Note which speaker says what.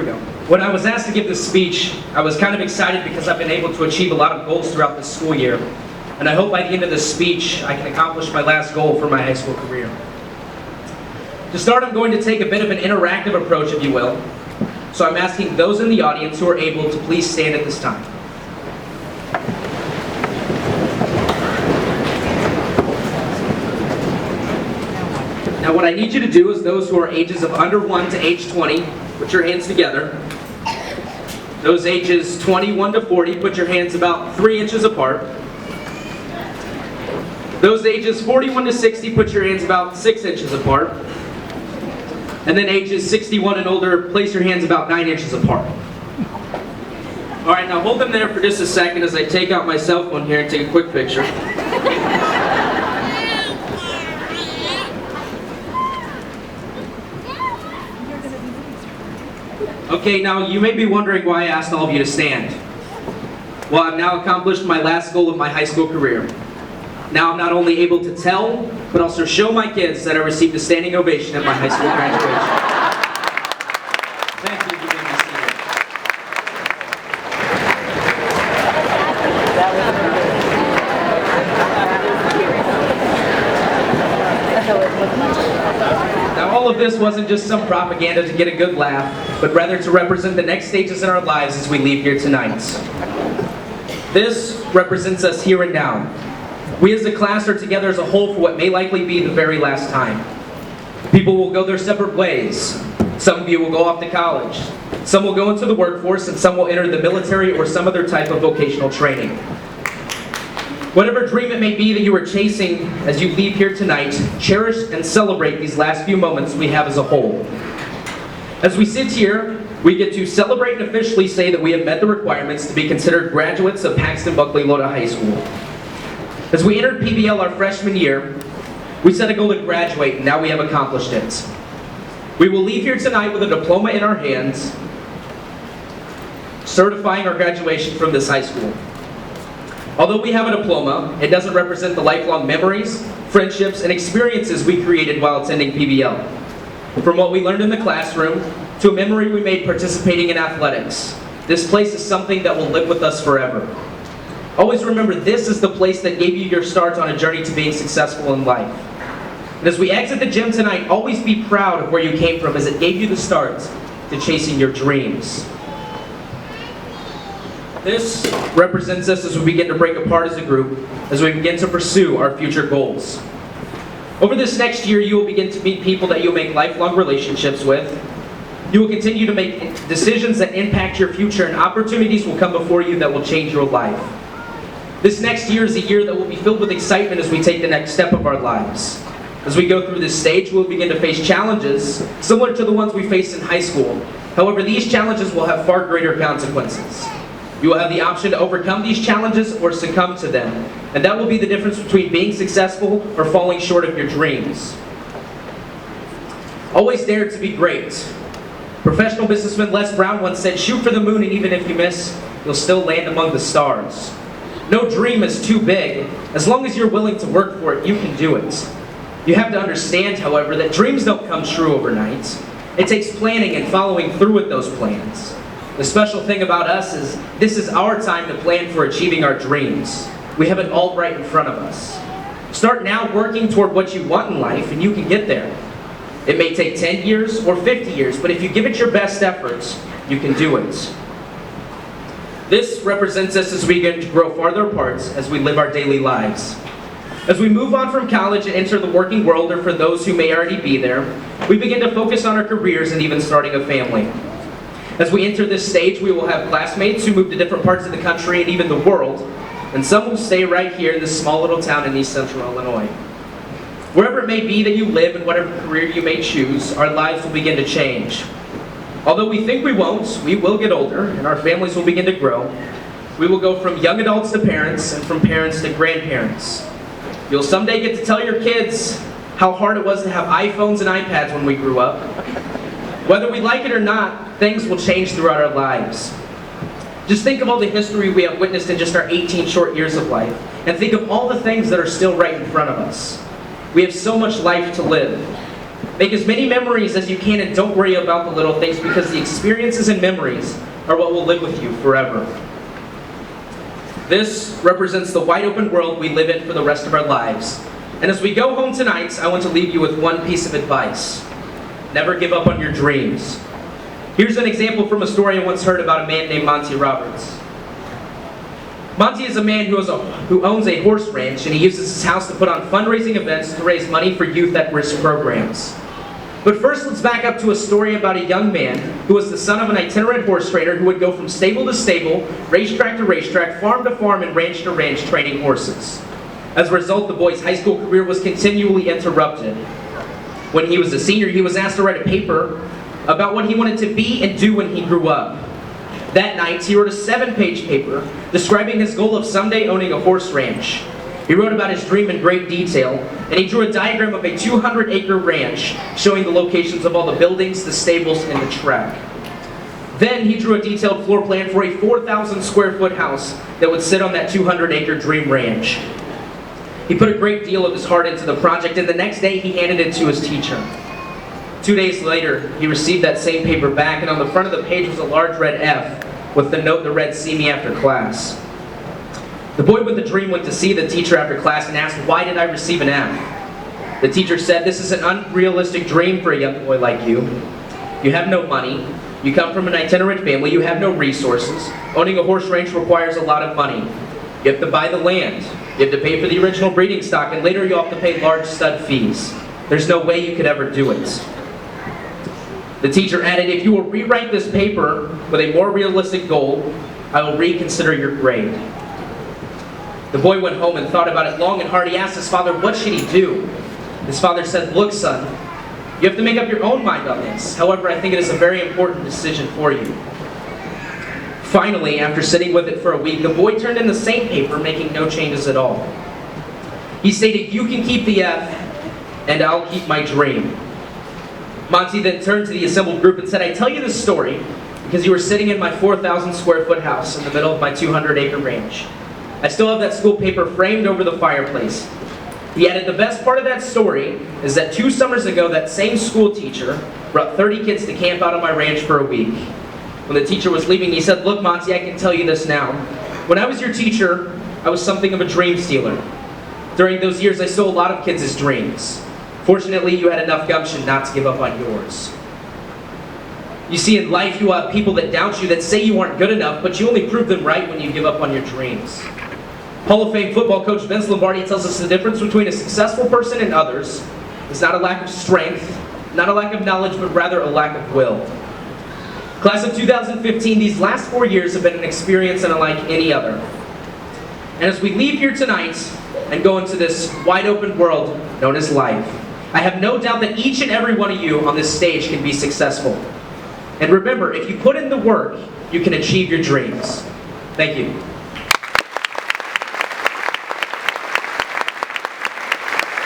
Speaker 1: When I was asked to give this speech, I was kind of excited because I've been able to achieve a lot of goals throughout this school year. And I hope by the end of this speech, I can accomplish my last goal for my high school career. To start, I'm going to take a bit of an interactive approach, if you will. So I'm asking those in the audience who are able to please stand at this time. Now what I need you to do is those who are ages of under 1 to age 20, put your hands together. Those ages 21 to 40, put your hands about 3 inches apart. Those ages 41 to 60, put your hands about 6 inches apart. And then ages 61 and older, place your hands about 9 inches apart. All right, now hold them there for just a second as I take out my cell phone here and take a quick picture. Okay, now you may be wondering why I asked all of you to stand. Well, I've now accomplished my last goal of my high school career. Now I'm not only able to tell, but also show my kids that I received a standing ovation at my high school graduation. Thank you for being seated. Now all of this wasn't just some propaganda to get a good laugh, but rather to represent the next stages in our lives as we leave here tonight. This represents us here and now. We as a class are together as a whole for what may likely be the very last time. People will go their separate ways. Some of you will go off to college. Some will go into the workforce, and some will enter the military or some other type of vocational training. Whatever dream it may be that you are chasing as you leave here tonight, cherish and celebrate these last few moments we have as a whole. As we sit here, we get to celebrate and officially say that we have met the requirements to be considered graduates of Paxton Buckley Lota High School. As we entered PBL our freshman year, we set a goal to graduate, and now we have accomplished it. We will leave here tonight with a diploma in our hands, certifying our graduation from this high school. Although we have a diploma, it doesn't represent the lifelong memories, friendships, and experiences we created while attending PBL. From what we learned in the classroom, to a memory we made participating in athletics, this place is something that will live with us forever. Always remember, this is the place that gave you your start on a journey to being successful in life. And as we exit the gym tonight, always be proud of where you came from, as it gave you the start to chasing your dreams. This represents us as we begin to break apart as a group, as we begin to pursue our future goals. Over this next year, you will begin to meet people that you'll make lifelong relationships with. You will continue to make decisions that impact your future, and opportunities will come before you that will change your life. This next year is a year that will be filled with excitement as we take the next step of our lives. As we go through this stage, we'll begin to face challenges similar to the ones we faced in high school. However, these challenges will have far greater consequences. You will have the option to overcome these challenges or succumb to them. And that will be the difference between being successful or falling short of your dreams. Always dare to be great. Professional businessman Les Brown once said, "Shoot for the moon, and even if you miss, you'll still land among the stars." No dream is too big. As long as you're willing to work for it, you can do it. You have to understand, however, that dreams don't come true overnight. It takes planning and following through with those plans. The special thing about us is this is our time to plan for achieving our dreams. We have it all right in front of us. Start now working toward what you want in life, and you can get there. It may take 10 years or 50 years, but if you give it your best efforts, you can do it. This represents us as we begin to grow farther apart as we live our daily lives. As we move on from college and enter the working world, or for those who may already be there, we begin to focus on our careers and even starting a family. As we enter this stage, we will have classmates who move to different parts of the country and even the world, and some will stay right here in this small little town in East Central Illinois. Wherever it may be that you live and whatever career you may choose, our lives will begin to change. Although we think we won't, we will get older, and our families will begin to grow. We will go from young adults to parents, and from parents to grandparents. You'll someday get to tell your kids how hard it was to have iPhones and iPads when we grew up. Whether we like it or not, things will change throughout our lives. Just think of all the history we have witnessed in just our 18 short years of life, and think of all the things that are still right in front of us. We have so much life to live. Make as many memories as you can and don't worry about the little things because the experiences and memories are what will live with you forever. This represents the wide open world we live in for the rest of our lives. And as we go home tonight, I want to leave you with one piece of advice. Never give up on your dreams. Here's an example from a story I once heard about a man named Monty Roberts. Monty is a man who owns a horse ranch, and he uses his house to put on fundraising events to raise money for youth at-risk programs. But first, let's back up to a story about a young man who was the son of an itinerant horse trader who would go from stable to stable, racetrack to racetrack, farm to farm, and ranch to ranch training horses. As a result, the boy's high school career was continually interrupted. When he was a senior, he was asked to write a paper about what he wanted to be and do when he grew up. That night, he wrote a 7-page paper describing his goal of someday owning a horse ranch. He wrote about his dream in great detail, and he drew a diagram of a 200-acre ranch showing the locations of all the buildings, the stables, and the track. Then he drew a detailed floor plan for a 4,000 square foot house that would sit on that 200-acre dream ranch. He put a great deal of his heart into the project, and the next day he handed it to his teacher. 2 days later, he received that same paper back, and on the front of the page was a large red F with the note that read, "See me after class." The boy with the dream went to see the teacher after class and asked, "Why did I receive an F?" The teacher said, "This is an unrealistic dream for a young boy like you. You have no money. You come from an itinerant family. You have no resources. Owning a horse ranch requires a lot of money. You have to buy the land. You have to pay for the original breeding stock, and later you'll have to pay large stud fees. There's no way you could ever do it." The teacher added, "If you will rewrite this paper with a more realistic goal, I will reconsider your grade." The boy went home and thought about it long and hard. He asked his father, what should he do? His father said, "Look, son, you have to make up your own mind on this. However, I think it is a very important decision for you." Finally, after sitting with it for a week, the boy turned in the same paper, making no changes at all. He stated, "You can keep the F, and I'll keep my dream." Monty then turned to the assembled group and said, "I tell you this story because you were sitting in my 4,000 square foot house in the middle of my 200-acre ranch. I still have that school paper framed over the fireplace." He added, "The best part of that story is that 2 summers ago, that same school teacher brought 30 kids to camp out on my ranch for a week. When the teacher was leaving, he said, 'Look, Monty, I can tell you this now. When I was your teacher, I was something of a dream stealer. During those years, I stole a lot of kids' dreams. Fortunately, you had enough gumption not to give up on yours.'" You see, in life, you have people that doubt you, that say you aren't good enough, but you only prove them right when you give up on your dreams. Hall of Fame football coach Vince Lombardi tells us the difference between a successful person and others is not a lack of strength, not a lack of knowledge, but rather a lack of will. Class of 2015, these last 4 years have been an experience unlike any other. And as we leave here tonight and go into this wide open world known as life, I have no doubt that each and every one of you on this stage can be successful. And remember, if you put in the work, you can achieve your dreams. Thank you.